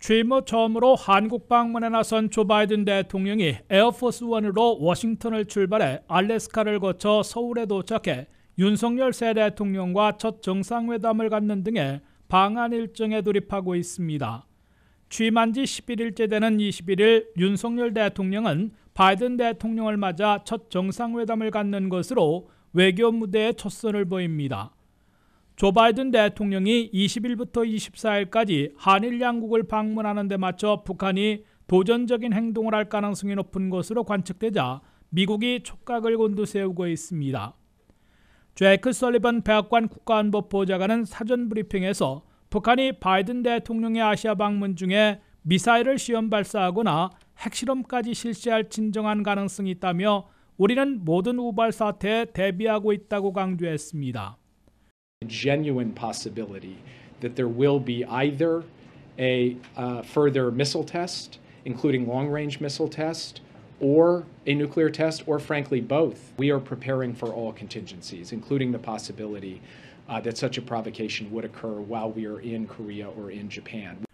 취임 후 처음으로 한국 방문에 나선 조 바이든 대통령이 에어포스 원으로 워싱턴을 출발해 알래스카를 거쳐 서울에 도착해 윤석열 새 대통령과 첫 정상회담을 갖는 등의 방한 일정에 돌입하고 있습니다. 취임한 지 11일째 되는 21일 윤석열 대통령은 바이든 대통령을 맞아 첫 정상회담을 갖는 것으로 외교 무대에 첫 선을 보입니다. 조 바이든 대통령이 20일부터 24일까지 한일 양국을 방문하는 데 맞춰 북한이 도전적인 행동을 할 가능성이 높은 것으로 관측되자 미국이 촉각을 곤두세우고 있습니다. 제이크 설리번 백악관 국가안보보좌관은 사전 브리핑에서 북한이 바이든 대통령의 아시아 방문 중에 미사일을 시험 발사하거나 핵실험까지 실시할 진정한 가능성이 있다며 우리는 모든 우발 사태에 대비하고 있다고 강조했습니다. Genuine possibility that there will be either a further missile test, including long-range missile test, or a nuclear test, or frankly both. We are preparing for all contingencies, including the possibility that such a provocation would occur while we are in Korea or in Japan.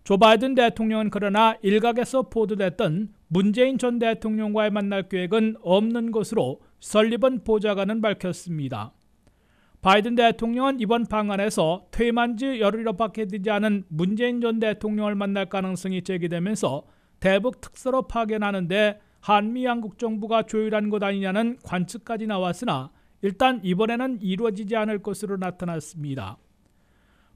조 바이든 대통령은 그러나 일각에서 보도됐던 문재인 전 대통령과의 만날 계획은 없는 것으로 설리번 보좌관은 밝혔습니다. 바이든 대통령은 이번 방안에서 퇴임한 지 열흘여밖에 되지 않은 문재인 전 대통령을 만날 가능성이 제기되면서 대북 특사로 파견하는데 한미 양국 정부가 조율한 것 아니냐는 관측까지 나왔으나 일단 이번에는 이루어지지 않을 것으로 나타났습니다.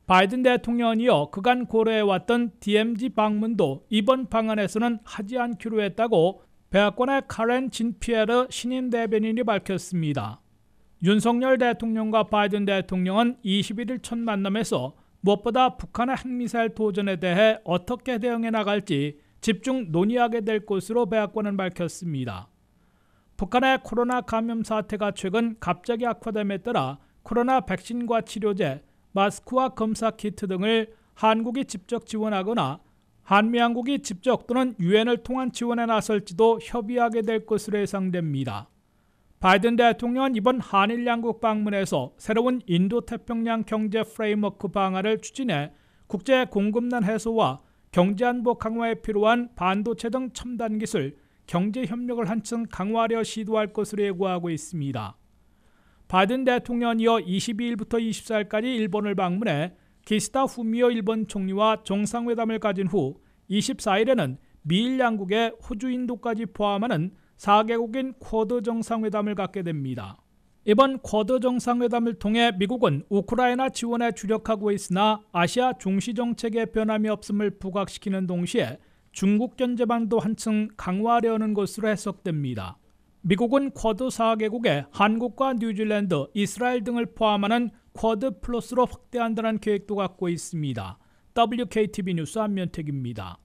바이든 대통령은 이어 그간 고려해왔던 DMZ 방문도 이번 방안에서는 하지 않기로 했다고 백악관의 카렌 진피에르 신임 대변인이 밝혔습니다. 윤석열 대통령과 바이든 대통령은 21일 첫 만남에서 무엇보다 북한의 핵미사일 도전에 대해 어떻게 대응해 나갈지 집중 논의하게 될 것으로 백악관은 밝혔습니다. 북한의 코로나 감염 사태가 최근 갑자기 악화됨에 따라 코로나 백신과 치료제, 마스크와 검사 키트 등을 한국이 직접 지원하거나 한미양국이 직접 또는 유엔을 통한 지원에 나설지도 협의하게 될 것으로 예상됩니다. 바이든 대통령은 이번 한일 양국 방문에서 새로운 인도태평양 경제 프레임워크 방안을 추진해 국제 공급난 해소와 경제안보 강화에 필요한 반도체 등 첨단 기술, 경제 협력을 한층 강화하려 시도할 것으로 예고하고 있습니다. 바이든 대통령은 이어 22일부터 24일까지 일본을 방문해 기시다 후미오 일본 총리와 정상회담을 가진 후 24일에는 미일 양국의 호주, 인도까지 포함하는 4개국인 쿼드 정상회담을 갖게 됩니다. 이번 쿼드 정상회담을 통해 미국은 우크라이나 지원에 주력하고 있으나 아시아 중시 정책의 변함이 없음을 부각시키는 동시에 중국 견제반도 한층 강화하려는 것으로 해석됩니다. 미국은 쿼드 4개국에 한국과 뉴질랜드, 이스라엘 등을 포함하는 쿼드 플러스로 확대한다는 계획도 갖고 있습니다. WKTV 뉴스 안면택입니다.